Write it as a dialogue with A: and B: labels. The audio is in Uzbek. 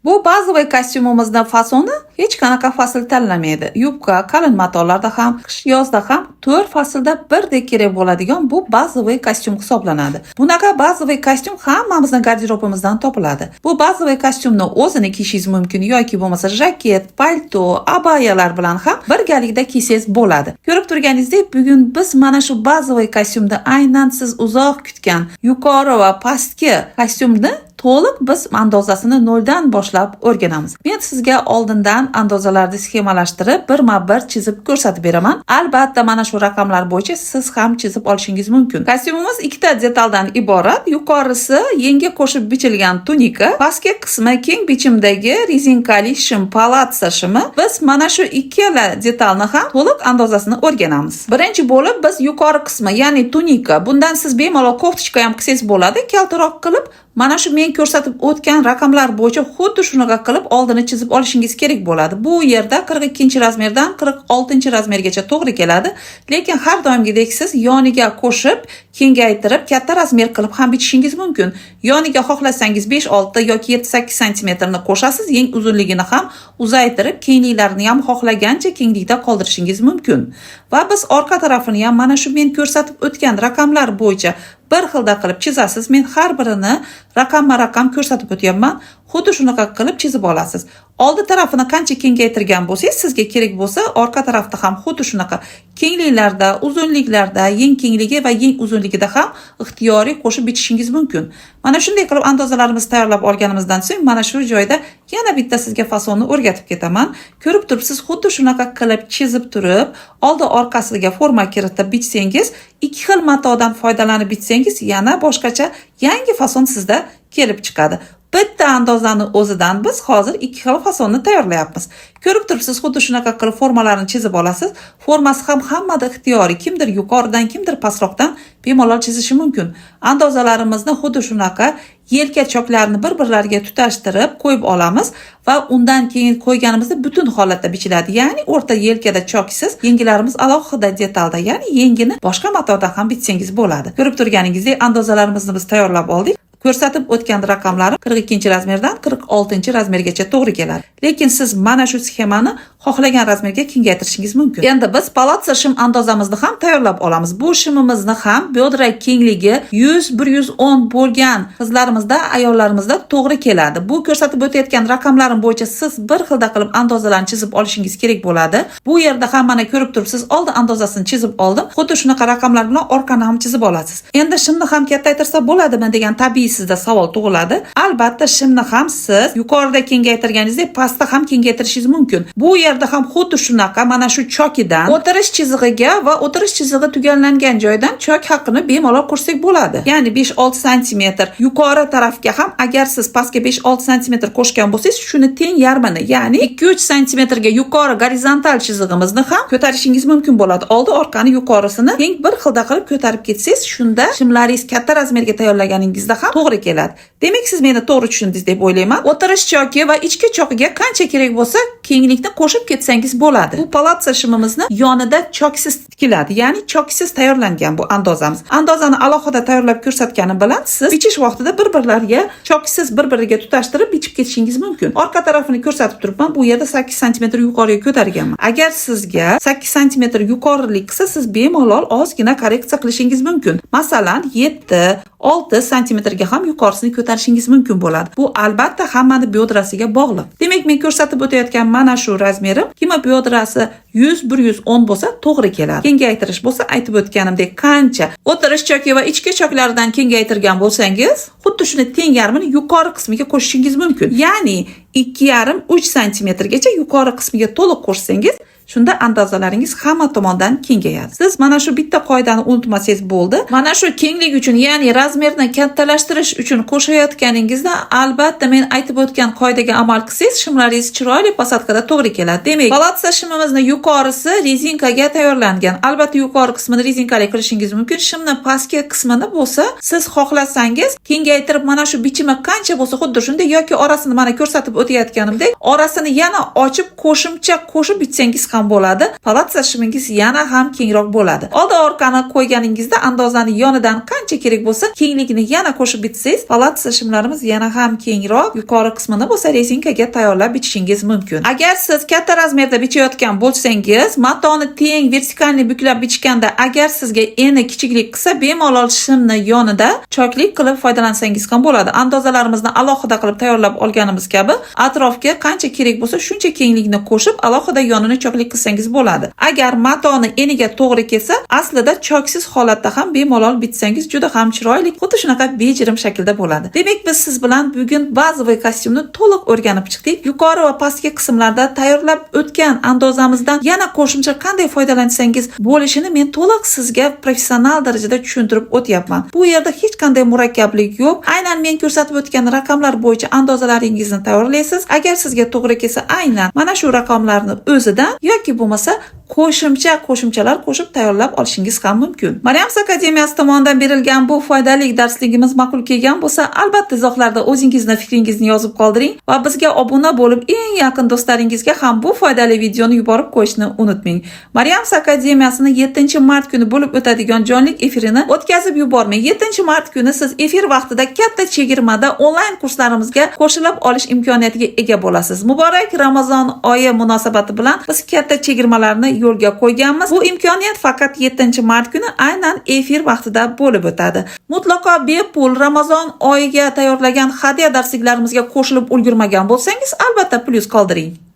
A: Bu bazaviy kostyumimizning fasoni hech qanaqa fasl tanlamaydi. Yubka, qalin matolarda ham, qish yozda ham 4 faslda birdek kerak bo'ladigan bu bazaviy kostyum hisoblanadi. Bunaqa bazaviy kostyum hammamizning garderobimizdan topiladi. Bu bazaviy kostyumni o'zini kiyishingiz mumkin yoki bo'lmasa jaket, palto, abayalar bilan ham birgalikda kiysangiz bo'ladi. Ko'rib turganingizdek, bugun biz mana shu bazaviy kostyumda aynan siz uzoq kutgan yuqori va pastki kostyumni to'liq biz andozasini noldan boshlab o'rganamiz. Men sizga oldindan andozalarni sxemalashtirib, birma-bir chizib ko'rsatib beraman. Albatta, mana shu raqamlar bo'yicha siz ham chizib olishingiz mumkin. Kostyumimiz ikkita detaldan iborat. Yuqorisi yengga qo'shib bichilgan tunika, pastki qismi keng bichimdagi rezinkali shim, palatsa shimi. Biz mana shu ikkala detalni ham to'liq andozasini o'rganamiz. Birinchi bo'lib biz yuqori qismi, ya'ni tunika, bundan siz bemalol koftichka ham qilsangiz bo'ladi, kaltaroq qilib mana shu men ko'rsatib o'tgan raqamlar bo'yicha xuddi shunaqa qilib oldini chizib olishingiz kerak bo'ladi. Bu yerda 42-razmerdan 46-razmergacha to'g'ri keladi, lekin har doimgidek siz yoniga qo'shib, kengaytirib, katta razmer qilib ham bichishingiz mumkin. Yoniga xohlasangiz 5-6 yoki 7-8 sm ni qo'shasiz, yeng uzunligini ham uzaytirib, kengliklarini ham xohlagancha kenglikda qoldirishingiz mumkin. Va biz orqa tarafini ham mana shu men ko'rsatib o'tgan raqamlar bo'yicha bir xilda qilib chizasiz. Men har birini raqamma-raqam ko'rsatib o'tyapman. Xuddi shunaqa qilib chizib olasiz. Oldi tarafini qancha kengaytirgan bo'lsangiz, sizga kerak bo'lsa, orqa tarafda ham xuddi shunaqa kengliklarda, uzunliklarda, yeng kengligi va yeng uzunligida ham ixtiyoriy qo'shib bitishingiz mumkin. Mana shunday qilib andozalarimizni tayyorlab olganimizdan so'ng mana shu joyda yana bitta sizga fasonni o'rgatib ketaman. Ko'rib turibsiz, xuddi shunaqa qilib chizib turib, oldi orqasiga forma kiritib bitsangiz, ikki xil matodan foydalanib bitsangiz, yana boshqacha yangi fason sizda kelib chiqadi. Bitta andozani o'zidan biz hozir ikki xil fasonni tayyorlayapmiz. Ko'rib turibsiz, xuddi shunaqa qilib formalarni chizib olasiz. Formasi ham hammada ixtiyoriy, kimdir yuqoridan, kimdir pastroqdan bemalol chizishi mumkin. Andozalarimizni xuddi shunaqa yelka choklarini bir-birlariga tutashtirib qo'yib olamiz va undan keyin qo'yganimizda butun holatda bichiladi. Ya'ni o'rta yelkada choksiz, yenglarimiz alohida detalda, ya'ni yengini boshqa matodan ham bitsangiz bo'ladi. Ko'rib turganingizdek, andozalarimizni biz tayyorlab oldik. Ko'rsatib o'tgan raqamlarim 42-razmerdan 46-razmergacha to'g'ri keladi. Lekin siz mana shu sxemani xohlagan razmerga kengaytirishingiz mumkin. Endi biz palatsa shim andozamizni ham tayyorlab olamiz. Bu shimimizni ham biodra kengligi 100-110 bo'lgan qizlarimizda, ayollarimizda to'g'ri keladi. Bu ko'rsatib o'tayotgan raqamlarim bo'yicha siz bir xilda qilib andozalarni chizib olishingiz kerak bo'ladi. Bu yerda ham mana ko'rib turibsiz, oldi andozasini chizib oldim. Xuddi shunaqa raqamlar bilan orqani ham chizib olasiz. Endi shimni ham kattaytirsa bo'ladimi degan tabiiy sizda savol tug'iladi. Albatta, shimni ham siz yuqorida kengaytirganingizdek pastda ham kengaytirishingiz mumkin. Bu yerda ham xuddi shunaqa mana shu chokidan o'tirish chizig'iga va o'tirish chizig'i tugallangan joydan chok haqini bemalol qo'shsak bo'ladi. Ya'ni 5-6 sm yuqori tarafga ham agar siz pastga 5-6 sm qo'shgan bo'lsangiz, shuni teng yarmini, ya'ni 2-3 sm ga yuqori gorizontal chizig'imizni ham ko'tarishingiz mumkin bo'ladi. Oldi orqani yuqorisini teng bir xilda qilib ko'tarib ketsangiz, shunda shimlaringiz katta razmerga tayyorlaganingizda ham to'g'ri keladi. Demak, siz meni to'g'ri tushundingiz deb o'ylayman. O'tirish choki va ichki chokiga qancha kerak bo'lsa, kenglikni qo'shib ketsangiz bo'ladi. Bu palatsa shimimizni yonida choksiz tikiladi, ya'ni choksiz tayyorlangan bu andozamiz. Andozani alohida tayyorlab ko'rsatganim bilan siz bichish vaqtida bir-birlariga choksiz bir-biriga tutashtirib bichib ketishingiz mumkin. Orqa tarafini ko'rsatib turibman. Bu yerda 8 sm yuqoriga ko'targanman. Agar sizga 8 sm yuqorilik qilsa, siz bemalol ozgina korreksiya qilishingiz mumkin. Masalan, 7-6 sm ga ham yuqorisini ko'tarishingiz mumkin bo'ladi. Bu albatta hammani biodrasiga bog'liq. Demak, men ko'rsatib o'tayotgan mana shu razmerim kimga biodrasi 100-110 bo'lsa to'g'ri keladi. Kengaytirish bo'lsa, aytib o'tganimdek, qancha o'tirish choki va ichki choklaridan kengaytirgan bo'lsangiz, xuddi shuni teng yarmini yuqori qismiga qo'shishingiz mumkin. Ya'ni 2,5-3 sm gacha yuqori qismiga to'liq qo'shsangiz, shunda andozalaringiz hamma tomondan kengayadi. Siz mana shu bitta qoidani unutmasangiz bo'ldi. Mana shu kenglik uchun, ya'ni razmerni kattalashtirish uchun qo'shayotganingizda albatta men aytib o'tgan qoidaga amal qilsangiz, shimlaringiz chiroyli posadkada to'g'ri keladi. Demak, palatsa shimimizni yuqorisi rezinkaga tayyorlangan. Albatta, yuqori qismini rezinkali qilishingiz mumkin. Shimni pastki qismini bo'lsa, siz xohlasangiz kengaytirib mana shu bichimi qancha bo'lsa xuddi shunday yoki orasini mana ko'rsatib o'tayotganimdek, orasini yana ochib qo'shimcha qo'shib bitsangiz ham bo'ladi. Palat sashimingiz yana ham kengroq bo'ladi. Oldi orqani qo'yganingizda andozani yonidan qancha kerak bo'lsa, kengligini yana qo'shib bitsangiz, palat sashimlarimiz yana ham kengroq. Yuqori qismini bo'lsa rezinkaga tayyorlab bitishingiz mumkin. Agar siz katta razmerda bichayotgan bo'lsangiz, matoni teng vertikalni buklab bichganda agar sizga eni kichiklik qilsa, bemalol shimni yonida choklik qilib foydalansangiz ham bo'ladi. Andozalarimizni alohida qilib tayyorlab olganimiz kabi atrofga qancha kerak bo'lsa shuncha kenglikni qo'shib alohida yonini choklik qilsangiz bo'ladi. Agar matoni eniga to'g'ri kelsa, aslida choksiz holatda ham bemalol bitsangiz juda ham chiroyli, xuddi shunaqa bejirim shaklda bo'ladi. Demak, biz siz bilan bugun bazaviy kostyumni to'liq o'rganib chiqdik. Yuqori va pastki qismlarda tayyorlab o'tgan andozamizdan yana qo'shimcha qanday foydalansangiz bo'lishini men to'liq sizga professional darajada tushuntirib o'tyapman. Bu yerda hech qanday murakkablik yo'q. Aynan men ko'rsatib o'tgan raqamlar bo'yicha andozalaringizni tayyorlaysiz. Agar sizga to'g'ri kelsa, aynan mana shu raqamlarni o'zidan yoki bo'lmasa qo'shimchalar qo'shib tayyorlab olishingiz ham mumkin. Maryams akademiyasi tomonidan berilgan bu foydali darsligimiz ma'qul kelgan bo'lsa, albatta izohlarda o'zingizni fikringizni yozib qoldiring va bizga obuna bo'lib, eng yaqin do'stlaringizga ham bu foydali videoni yuborib qo'yishni unutmang. Maryams akademiyasining 7-mart kuni bo'lib o'tadigan jonlik efirini o'tkazib yubormang. 7-mart kuni siz efir vaqtida katta chegirmada onlayn kurslarimizga qo'shilib olish imkoniyatiga ega bo'lasiz. Muborak Ramazon oyi munosabati bilan biz katta chegirmalarni yo'lga qo'yganmiz. Bu imkoniyat faqat 7-mart kuni aynan efir vaqtida bo'lib o'tadi. Mutlaqo bepul Ramazon oyiga tayyorlagan hadya darsliklarimizga qo'shilib ulgurmagan bo'lsangiz, albatta plyus qoldiring.